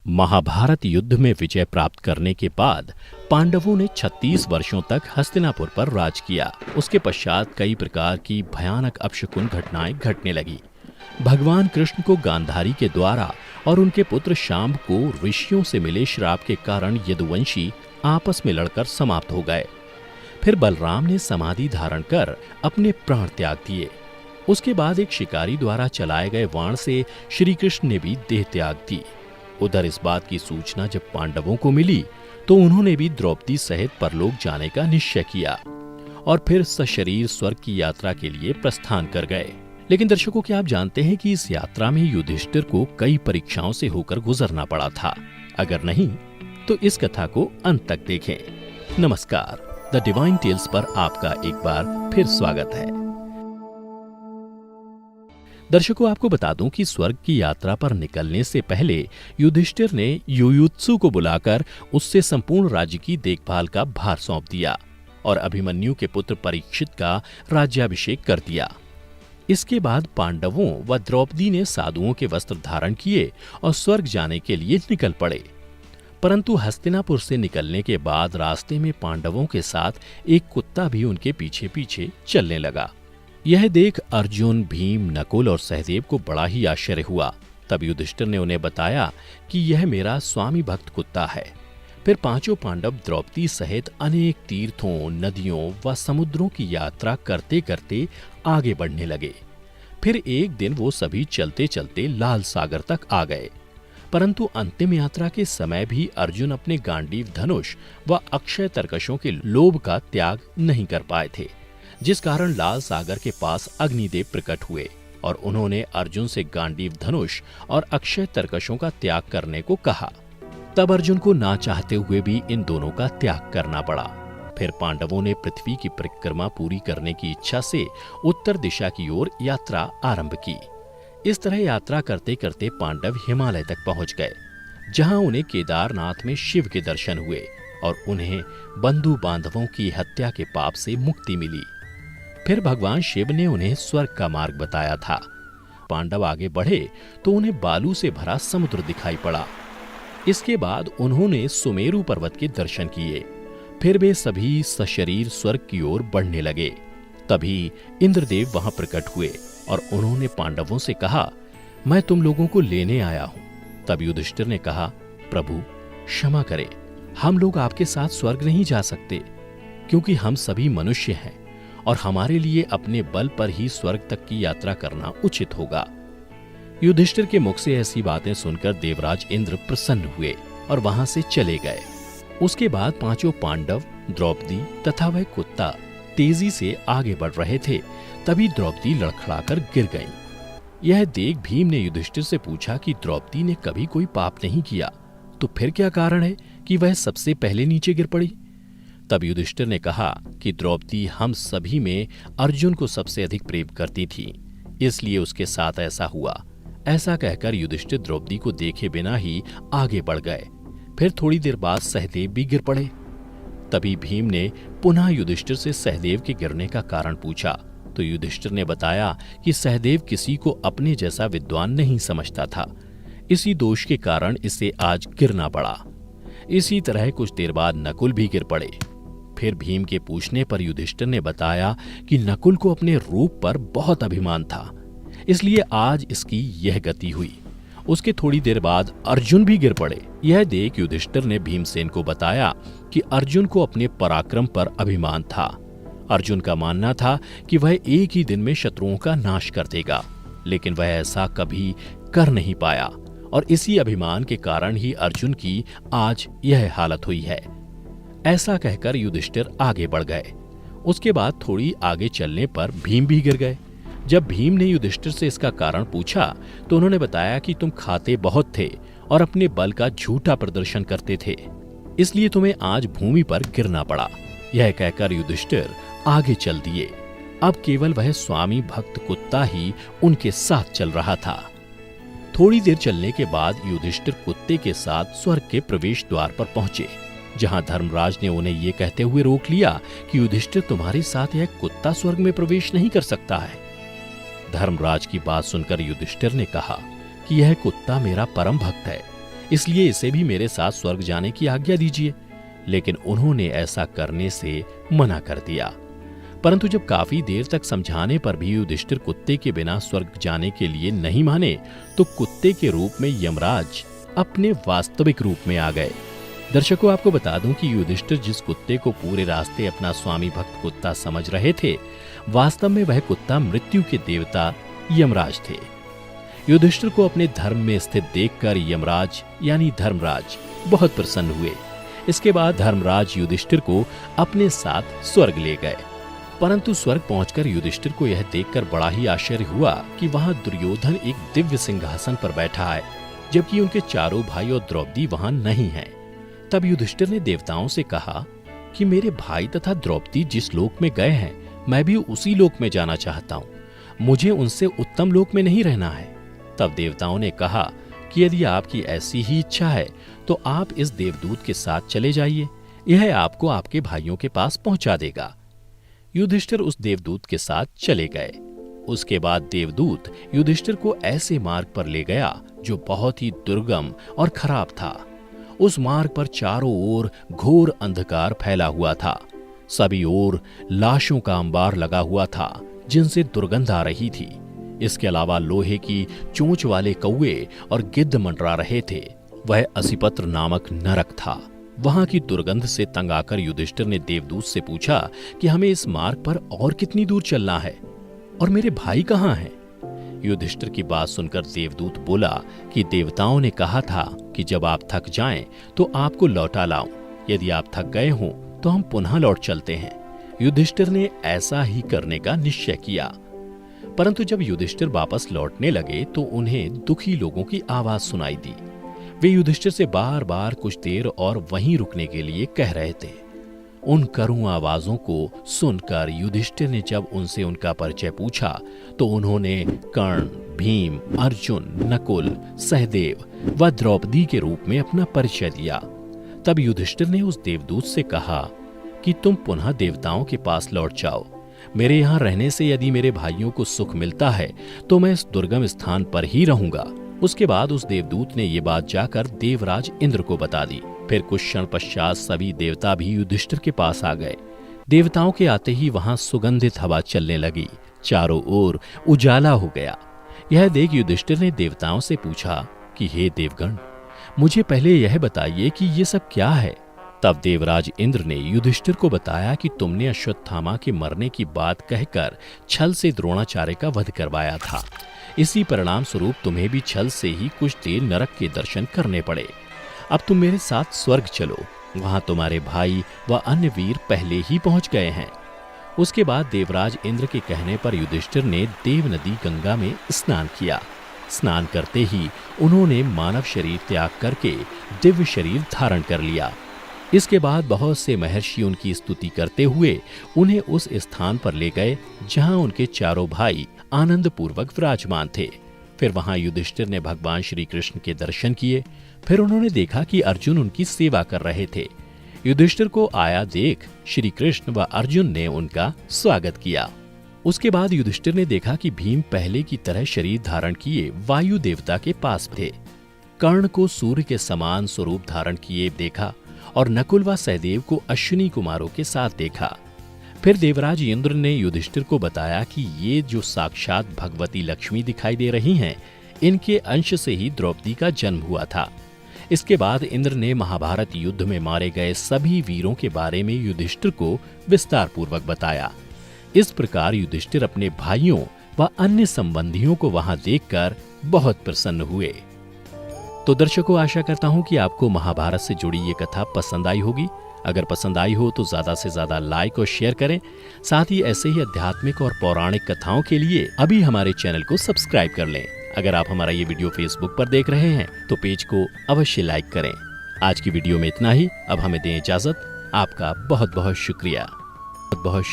महाभारत युद्ध में विजय प्राप्त करने के बाद पांडवों ने 36 वर्षों तक हस्तिनापुर पर राज किया। उसके पश्चात कई प्रकार की भयानक अपशकुन घटनाएं घटने लगी। भगवान कृष्ण को गांधारी के द्वारा और उनके पुत्र शांब को ऋषियों से मिले श्राप के कारण यदुवंशी आपस में लड़कर समाप्त हो गए। फिर बलराम ने समाधि धारण कर अपने प्राण त्याग दिए। उसके बाद एक शिकारी द्वारा चलाए गए वाण से श्री कृष्ण ने भी देह त्याग दी। उधर इस बात की सूचना जब पांडवों को मिली तो उन्होंने भी द्रौपदी सहित परलोक जाने का निश्चय किया और फिर सशरीर स्वर्ग की यात्रा के लिए प्रस्थान कर गए। लेकिन दर्शकों, क्या आप जानते हैं कि इस यात्रा में युधिष्ठिर को कई परीक्षाओं से होकर गुजरना पड़ा था? अगर नहीं तो इस कथा को अंत तक देखें। नमस्कार, द डिवाइन टेल्स पर आपका एक बार फिर स्वागत है। दर्शकों, आपको बता दूं कि स्वर्ग की यात्रा पर निकलने से पहले युधिष्ठिर ने युयुत्सु को बुलाकर उससे संपूर्ण राज्य की देखभाल का भार सौंप दिया और अभिमन्यु के पुत्र परीक्षित का राज्याभिषेक कर दिया। इसके बाद पांडवों व द्रौपदी ने साधुओं के वस्त्र धारण किए और स्वर्ग जाने के लिए निकल पड़े। परंतु हस्तिनापुर से निकलने के बाद रास्ते में पांडवों के साथ एक कुत्ता भी उनके पीछे पीछे चलने लगा। यह देख अर्जुन, भीम, नकुल और सहदेव को बड़ा ही आश्चर्य हुआ। तब युधिष्ठिर ने उन्हें बताया कि यह मेरा स्वामी भक्त कुत्ता है। फिर पांचों पांडव द्रौपदी सहित अनेक तीर्थों, नदियों व समुद्रों की यात्रा करते करते आगे बढ़ने लगे। फिर एक दिन वो सभी चलते चलते लाल सागर तक आ गए। परंतु अंतिम यात्रा के समय भी अर्जुन अपने गांडीव धनुष व अक्षय तरकशों के लोभ का त्याग नहीं कर पाए थे, जिस कारण लाल सागर के पास अग्निदेव प्रकट हुए और उन्होंने अर्जुन से गांडीव धनुष और अक्षय तरकशों का त्याग करने को कहा। तब अर्जुन को ना चाहते हुए भी इन दोनों का त्याग करना पड़ा। फिर पांडवों ने पृथ्वी की परिक्रमा पूरी करने की इच्छा से उत्तर दिशा की ओर यात्रा आरंभ की। इस तरह यात्रा करते करते पांडव हिमालय तक पहुंच गए, जहां उन्हें केदारनाथ में शिव के दर्शन हुए और उन्हें बंधु बांधवों की हत्या के पाप से मुक्ति मिली। फिर भगवान शिव ने उन्हें स्वर्ग का मार्ग बताया था। पांडव आगे बढ़े तो उन्हें बालू से भरा समुद्र दिखाई पड़ा। इसके बाद उन्होंने सुमेरु पर्वत के दर्शन किए। फिर वे सभी सशरीर स्वर्ग की ओर बढ़ने लगे। तभी इंद्रदेव वहां प्रकट हुए और उन्होंने पांडवों से कहा, मैं तुम लोगों को लेने आया हूं। तब युधिष्ठिर ने कहा, प्रभु क्षमा करें, हम लोग आपके साथ स्वर्ग नहीं जा सकते, क्योंकि हम सभी मनुष्य हैं और हमारे लिए अपने बल पर ही स्वर्ग तक की यात्रा करना उचित होगा। युधिष्ठिर के मुख से ऐसी बातें सुनकर देवराज इंद्र प्रसन्न हुए और वहां से चले गए। उसके बाद पांचों पांडव, द्रौपदी तथा वह कुत्ता तेजी से आगे बढ़ रहे थे। तभी द्रौपदी लड़खड़ाकर गिर गईं। यह देख भीम ने युधिष्ठिर से पूछा कि द्रौपदी ने कभी कोई पाप नहीं किया, तो फिर क्या कारण है कि वह सबसे पहले नीचे गिर पड़ी? तब युधिष्ठिर ने कहा कि द्रौपदी हम सभी में अर्जुन को सबसे अधिक प्रेम करती थी, इसलिए उसके साथ ऐसा हुआ। ऐसा कहकर युधिष्ठिर द्रौपदी को देखे बिना ही आगे बढ़ गए। फिर थोड़ी देर बाद सहदेव भी गिर पड़े। तभी भीम ने पुनः युधिष्ठिर से सहदेव के गिरने का कारण पूछा तो युधिष्ठिर ने बताया कि सहदेव किसी को अपने जैसा विद्वान नहीं समझता था, इसी दोष के कारण इसे आज गिरना पड़ा। इसी तरह कुछ देर बाद नकुल भी गिर पड़े। फिर भीम के पूछने पर युधिष्ठिर ने बताया कि नकुल को अपने रूप पर बहुत अभिमान था, इसलिए आज इसकी यह गति हुई। उसके थोड़ी देर बाद अर्जुन भी गिर पड़े। यह देख युधिष्ठिर ने भीमसेन को बताया कि अर्जुन को अपने पराक्रम पर अभिमान था। अर्जुन का मानना था कि वह एक ही दिन में शत्रुओं का नाश कर देगा, लेकिन वह ऐसा कभी कर नहीं पाया और इसी अभिमान के कारण ही अर्जुन की आज यह हालत हुई है। ऐसा कहकर युधिष्ठिर आगे बढ़ गए। उसके बाद थोड़ी आगे चलने पर भीम भी गिर गए। जब भीम ने युधिष्ठिर से इसका कारण पूछा तो उन्होंने बताया कि तुम खाते बहुत थे और अपने बल का झूठा प्रदर्शन करते थे, इसलिए तुम्हें आज भूमि पर गिरना पड़ा। यह कहकर युधिष्ठिर आगे चल दिए। अब केवल वह स्वामी भक्त कुत्ता ही उनके साथ चल रहा था। थोड़ी देर चलने के बाद युधिष्ठिर कुत्ते के साथ स्वर्ग के प्रवेश द्वार पर पहुंचे, जहां धर्मराज ने उन्हें ये कहते हुए रोक लिया कि युधिष्ठिर तुम्हारे साथ यह कुत्ता स्वर्ग में प्रवेश नहीं कर सकता है। धर्मराज की बात सुनकर युधिष्ठिर ने कहा कि यह कुत्ता मेरा परम भक्त है, इसलिए इसे भी मेरे साथ स्वर्ग जाने की आज्ञा दीजिए। लेकिन उन्होंने ऐसा करने से मना कर दिया। परंतु जब काफी देर तक समझाने पर भी युधिष्ठिर कुत्ते के बिना स्वर्ग जाने के लिए नहीं माने, तो कुत्ते के रूप में यमराज अपने वास्तविक रूप में आ गए। दर्शकों, आपको बता दूं कि युधिष्ठिर जिस कुत्ते को पूरे रास्ते अपना स्वामी भक्त कुत्ता समझ रहे थे, वास्तव में वह कुत्ता मृत्यु के देवता यमराज थे। युधिष्ठिर को अपने धर्म में स्थित देखकर यमराज यानी धर्मराज बहुत प्रसन्न हुए। इसके बाद धर्मराज युधिष्ठिर को अपने साथ स्वर्ग ले गए। परंतु स्वर्ग पहुंचकर युधिष्ठिर को यह देखकर बड़ा ही आश्चर्य हुआ कि वहां दुर्योधन एक दिव्य सिंहासन पर बैठा है, जबकि उनके चारों भाई और द्रौपदी वहां नहीं हैं। तब युधिष्ठिर ने देवताओं से कहा कि मेरे भाई तथा द्रौपदी जिस लोक में गए हैं, मैं भी उसी लोक में जाना चाहता हूं। मुझे उनसे उत्तम लोक में नहीं रहना है। तब देवताओं ने कहा कि यदि आपकी ऐसी ही इच्छा है तो आप इस देवदूत के साथ चले जाइए, यह आपको आपके भाइयों के पास पहुंचा देगा। युधिष्ठिर उस देवदूत के साथ चले गए। उसके बाद देवदूत युधिष्ठिर को ऐसे मार्ग पर ले गया जो बहुत ही दुर्गम और खराब था। उस मार्ग पर चारों ओर घोर अंधकार फैला हुआ था। सभी ओर लाशों का अंबार लगा हुआ था जिनसे दुर्गंध आ रही थी। इसके अलावा लोहे की चोंच वाले कौवे और गिद्ध मंडरा रहे थे। वह असिपत्र नामक नरक था। वहां की दुर्गंध से तंग आकर युधिष्ठिर ने देवदूत से पूछा कि हमें इस मार्ग पर और कितनी दूर चलना है और मेरे भाई कहाँ हैं? युधिष्ठिर की बात सुनकर देवदूत बोला कि देवताओं ने कहा था कि जब आप थक जाएं तो आपको लौटा लाऊं। यदि आप थक गए हों तो हम पुनः लौट चलते हैं। युधिष्ठिर ने ऐसा ही करने का निश्चय किया। परंतु जब युधिष्ठिर वापस लौटने लगे तो उन्हें दुखी लोगों की आवाज सुनाई दी। वे युधिष्ठिर से बार बार कुछ देर और वहीं रुकने के लिए कह रहे थे। उन करुण आवाजों को सुनकर युधिष्ठिर ने जब उनसे उनका परिचय पूछा तो उन्होंने कर्ण, भीम, अर्जुन, नकुल, सहदेव व द्रौपदी के रूप में अपना परिचय दिया। तब युधिष्ठिर ने उस देवदूत से कहा कि तुम पुनः देवताओं के पास लौट जाओ। मेरे यहाँ रहने से यदि मेरे भाइयों को सुख मिलता है तो मैं इस दुर्गम स्थान पर ही रहूंगा। उसके बाद उस देवदूत ने ये बात जाकर देवराज इंद्र को बता दी। फिर कुछ क्षण पश्चात सभी देवता भी युधिष्ठिर के पास आ गए। देवताओं के आते ही वहां सुगंधित हवा चलने लगी। चारों ओर उजाला हो गया। यह देख युधिष्ठिर ने देवताओं से पूछा कि हे देवगण, मुझे पहले यह बताइए कि ये सब क्या है? तब देवराज इंद्र ने युधिष्ठिर को बताया कि तुमने अश्वत्थामा के मरने की बात कहकर छल से द्रोणाचार्य का वध करवाया था। इसी परिणाम स्वरूप तुम्हें भी छल से ही कुछ देर नरक के दर्शन करने पड़े। अब तुम मेरे साथ स्वर्ग चलो, वहां तुम्हारे भाई व अन्य वीर पहले ही पहुंच गए हैं। उसके बाद देवराज इंद्र के कहने पर युधिष्ठिर ने देव नदी गंगा में स्नान किया। स्नान करते ही उन्होंने मानव शरीर त्याग करके दिव्य शरीर धारण कर लिया। इसके बाद बहुत से महर्षि उनकी स्तुति करते हुए उन्हें उस स्थान पर ले गए जहां उनके चारों भाई आनंद पूर्वक विराजमान थे। फिर वहां युधिष्ठिर ने भगवान श्री कृष्ण के दर्शन किए। फिर उन्होंने देखा कि अर्जुन उनकी सेवा कर रहे थे। युधिष्ठिर को आया देख श्री कृष्ण व अर्जुन ने उनका स्वागत किया। उसके बाद युधिष्ठिर ने देखा कि भीम पहले की तरह शरीर धारण किए वायु देवता के पास थे। कर्ण को सूर्य के समान स्वरूप धारण किए देखा और नकुल व सहदेव को अश्विनी कुमारों के साथ देखा। फिर देवराज इंद्र ने युधिष्ठिर को बताया कि ये जो साक्षात भगवती लक्ष्मी दिखाई दे रही हैं, इनके अंश से ही द्रौपदी का जन्म हुआ था। इसके बाद इंद्र ने महाभारत युद्ध में मारे गए सभी वीरों के बारे में युधिष्ठिर को विस्तार पूर्वक बताया। इस प्रकार युधिष्ठिर अपने भाइयों व अन्य संबंधियों को वहां देखकर बहुत प्रसन्न हुए। तो दर्शकों, आशा करता हूं कि आपको महाभारत से जुड़ी ये कथा पसंद आई होगी। अगर पसंद आई हो तो ज्यादा से ज्यादा लाइक और शेयर करें। साथ ही ऐसे ही आध्यात्मिक और पौराणिक कथाओं के लिए अभी हमारे चैनल को सब्सक्राइब कर लें। अगर आप हमारा ये वीडियो फेसबुक पर देख रहे हैं तो पेज को अवश्य लाइक करें। आज की वीडियो में इतना ही। अब हमें दें इजाजत। आपका बहुत बहुत शुक्रिया। बहुत